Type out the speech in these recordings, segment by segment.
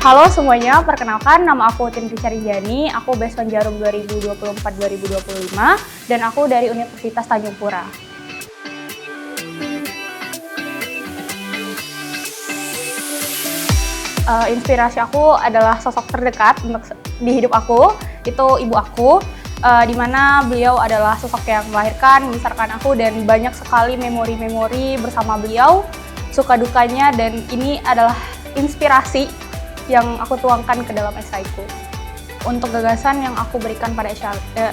Halo semuanya, perkenalkan nama aku Tindri Carinjani, aku Beson Jarum 2024-2025 dan aku dari Universitas Tanjung Pura. Inspirasi aku adalah sosok terdekat di hidup aku, itu ibu aku, di mana beliau adalah sosok yang melahirkan, membesarkan aku dan banyak sekali memori-memori bersama beliau, suka dukanya, dan ini adalah inspirasi yang aku tuangkan ke dalam esaiku. Untuk gagasan yang aku berikan pada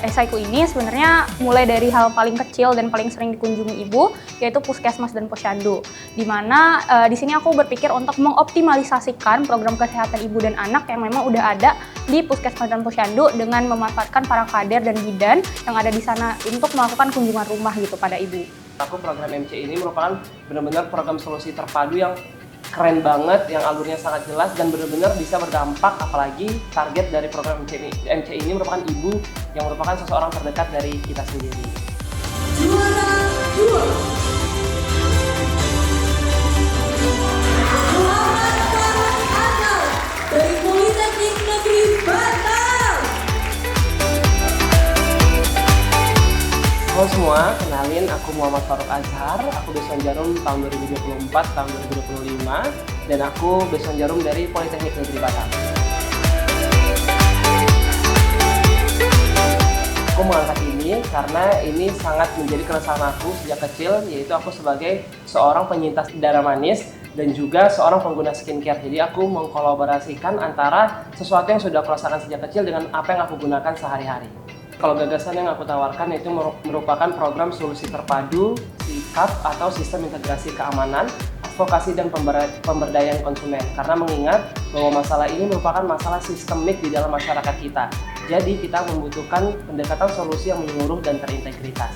esaiku ini sebenarnya mulai dari hal paling kecil dan paling sering dikunjungi ibu, yaitu puskesmas dan posyandu. Di mana di sini aku berpikir untuk mengoptimalisasikan program kesehatan ibu dan anak yang memang udah ada di puskesmas dan posyandu dengan memanfaatkan para kader dan bidan yang ada di sana untuk melakukan kunjungan rumah gitu pada ibu. Aku program MC ini merupakan benar-benar program solusi terpadu yang keren banget, yang alurnya sangat jelas dan benar-benar bisa berdampak, apalagi target dari program MC ini merupakan ibu yang merupakan seseorang terdekat dari kita sendiri. Juara 2. Muhammad Farhan Azhar dari Politeknik Negeri Batam. Halo semua, kenalin aku Muhammad Farhan Azhar, aku Beson Jarum tahun 2024, tahun 2025 dan aku Beson Jarum dari Politeknik Negeri Batam. Aku mengangkat ini karena ini sangat menjadi keresahan aku sejak kecil, yaitu aku sebagai seorang penyintas darah manis dan juga seorang pengguna skincare. Jadi aku mengkolaborasikan antara sesuatu yang sudah aku rasakan sejak kecil dengan apa yang aku gunakan sehari-hari. Kalau gagasan yang aku tawarkan itu merupakan program solusi terpadu, SIKAP atau Sistem Integrasi Keamanan, Advokasi dan Pemberdayaan Konsumen. Karena mengingat bahwa masalah ini merupakan masalah sistemik di dalam masyarakat kita. Jadi kita membutuhkan pendekatan solusi yang menyeluruh dan terintegritas.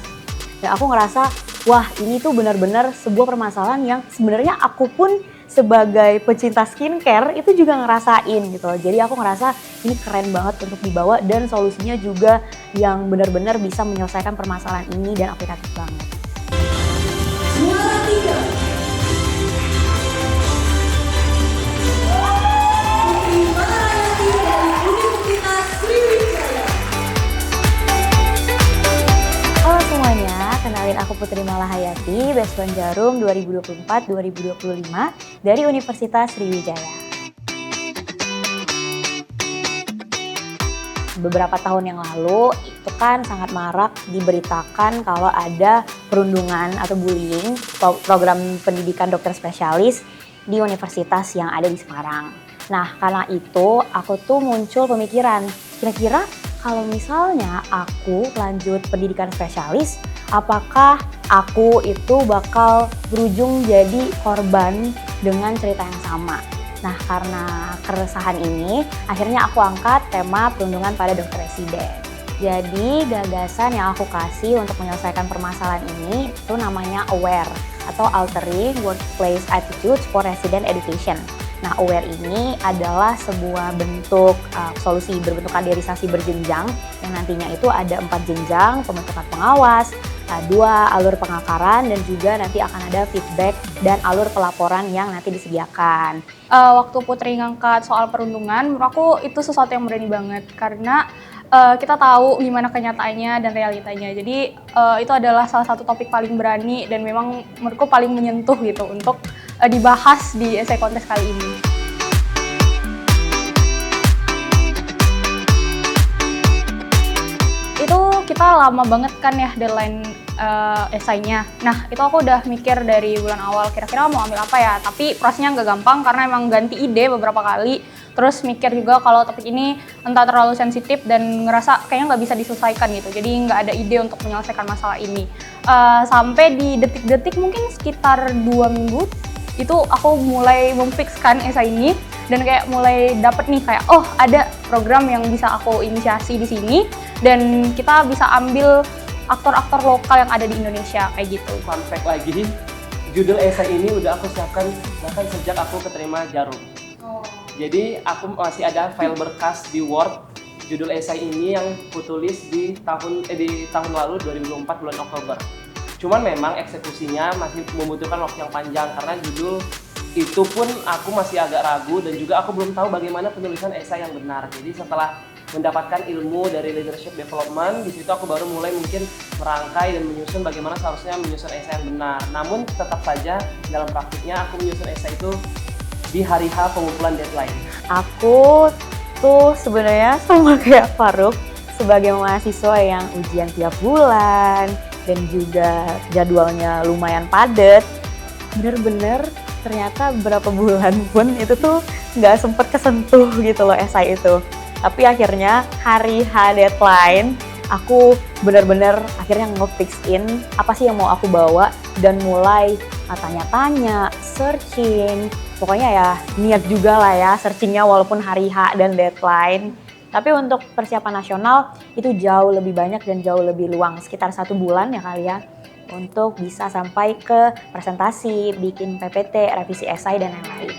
Dan aku ngerasa, wah ini tuh benar-benar sebuah permasalahan yang sebenarnya aku pun sebagai pecinta skincare itu juga ngerasain gitu. Jadi aku ngerasa ini keren banget untuk dibawa dan solusinya juga yang benar-benar bisa menyelesaikan permasalahan ini dan aplikatif banget. Juara 3. Putri Manarayati dari Universitas Sriwijaya. Halo semuanya, kenalin aku Putri Malahayati, Beson Jarum 2024-2025 dari Universitas Sriwijaya. Beberapa tahun yang lalu itu kan sangat marak diberitakan kalau ada perundungan atau bullying program pendidikan dokter spesialis di universitas yang ada di Semarang. Nah karena itu aku tuh muncul pemikiran, kira-kira kalau misalnya aku lanjut pendidikan spesialis, apakah aku itu bakal berujung jadi korban dengan cerita yang sama? Nah, karena keresahan ini, akhirnya aku angkat tema perundungan pada dokter residen. Jadi, gagasan yang aku kasih untuk menyelesaikan permasalahan ini itu namanya AWARE atau Altering Workplace Attitudes for Resident Education. Nah, AWARE ini adalah sebuah bentuk solusi berbentuk kaderisasi berjenjang yang nantinya itu ada 4 jenjang, pembentukan pengawas, 2 alur pengakaran, dan juga nanti akan ada feedback dan alur pelaporan yang nanti disediakan. Waktu Putri ngangkat soal perundungan, menurut aku itu sesuatu yang berani banget karena kita tahu gimana kenyataannya dan realitanya. Jadi itu adalah salah satu topik paling berani dan memang menurutku paling menyentuh gitu untuk dibahas di esai kontes kali ini. Itu kita lama banget kan ya deadline esainya. Nah itu aku udah mikir dari bulan awal kira-kira mau ambil apa ya. Tapi prosesnya nggak gampang karena emang ganti ide beberapa kali. Terus mikir juga kalau topik ini entah terlalu sensitif dan ngerasa kayaknya nggak bisa diselesaikan gitu. Jadi nggak ada ide untuk menyelesaikan masalah ini. Sampai di detik-detik mungkin sekitar 2 minggu itu aku mulai memfikskan esai ini dan kayak mulai dapet nih kayak oh ada program yang bisa aku inisiasi di sini dan kita bisa ambil aktor-aktor lokal yang ada di Indonesia kayak gitu. Fun fact lagi, judul esai ini udah aku siapkan bahkan sejak aku keterima Jarum. Jadi aku masih ada file berkas di Word judul esai ini yang kutulis di tahun lalu 2004 bulan Oktober. Cuman memang eksekusinya masih membutuhkan waktu yang panjang karena judul itu pun aku masih agak ragu dan juga aku belum tahu bagaimana penulisan esai yang benar. Jadi setelah mendapatkan ilmu dari leadership development, di situ aku baru mulai mungkin merangkai dan menyusun bagaimana seharusnya menyusun esai yang benar. Namun tetap saja dalam praktiknya aku menyusun esai itu di hari H pengumpulan deadline. Aku tuh sebenarnya sama kayak Faruk, sebagai mahasiswa yang ujian tiap bulan dan juga jadwalnya lumayan padat, bener-bener ternyata berapa bulan pun itu tuh nggak sempet kesentuh gitu loh esai itu. Tapi akhirnya hari H deadline, aku bener-bener akhirnya nge-fix-in apa sih yang mau aku bawa dan mulai tanya-tanya, searching, pokoknya ya niat juga lah ya searchingnya walaupun hari H dan deadline. Tapi untuk persiapan nasional itu jauh lebih banyak dan jauh lebih luang, sekitar 1 bulan ya kali ya, untuk bisa sampai ke presentasi, bikin PPT, revisi esai dan lain-lain.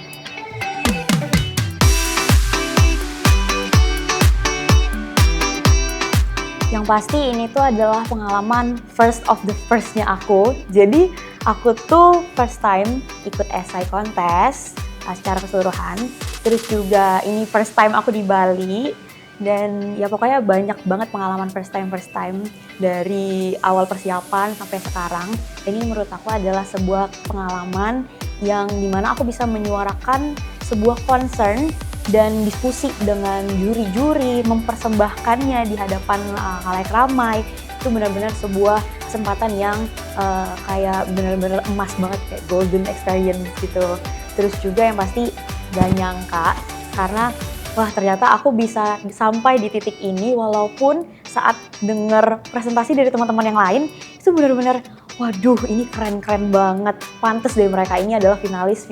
Yang pasti ini tuh adalah pengalaman first of the first-nya aku. Jadi aku tuh first time ikut esai kontes secara keseluruhan. Terus juga ini first time aku di Bali. Dan ya pokoknya banyak banget pengalaman first time dari awal persiapan sampai sekarang. Ini menurut aku adalah sebuah pengalaman yang dimana aku bisa menyuarakan sebuah concern dan diskusi dengan juri-juri, mempersembahkannya di hadapan khalayak ramai. Itu benar-benar sebuah kesempatan yang kayak benar-benar emas banget, kayak golden experience gitu. Terus juga yang pasti gak nyangka karena wah ternyata aku bisa sampai di titik ini walaupun saat denger presentasi dari teman-teman yang lain itu benar-benar waduh ini keren-keren banget. Pantes deh mereka ini adalah finalis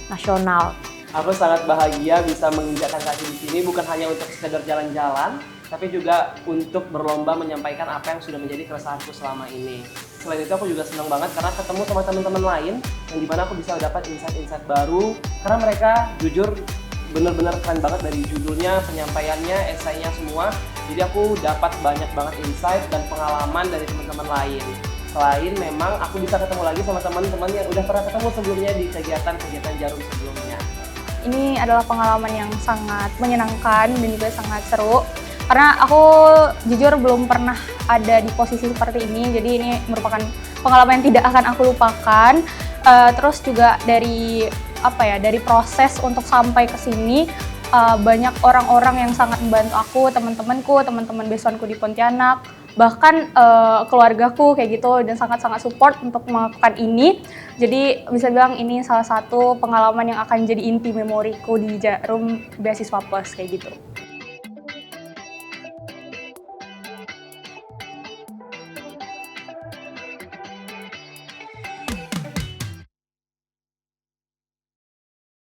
nasional. Aku sangat bahagia bisa menginjakkan kaki di sini bukan hanya untuk sekedar jalan-jalan, tapi juga untuk berlomba menyampaikan apa yang sudah menjadi keresahanku selama ini. Selain itu aku juga senang banget karena ketemu sama teman-teman lain yang dimana aku bisa dapat insight-insight baru karena mereka jujur bener-bener keren banget dari judulnya, penyampaiannya, esainya semua. Jadi aku dapat banyak banget insight dan pengalaman dari teman-teman lain. Selain memang aku bisa ketemu lagi sama teman-teman yang udah pernah ketemu sebelumnya di kegiatan-kegiatan Jarum sebelumnya. Ini adalah pengalaman yang sangat menyenangkan dan juga sangat seru. Karena aku jujur belum pernah ada di posisi seperti ini, jadi ini merupakan pengalaman yang tidak akan aku lupakan. Terus juga dari dari proses untuk sampai ke sini banyak orang-orang yang sangat membantu aku, teman-temanku, teman-teman besanku di Pontianak, bahkan keluargaku kayak gitu dan sangat-sangat support untuk melakukan ini. Jadi bisa bilang ini salah satu pengalaman yang akan jadi inti memoriku di Jarum Beasiswa Plus kayak gitu.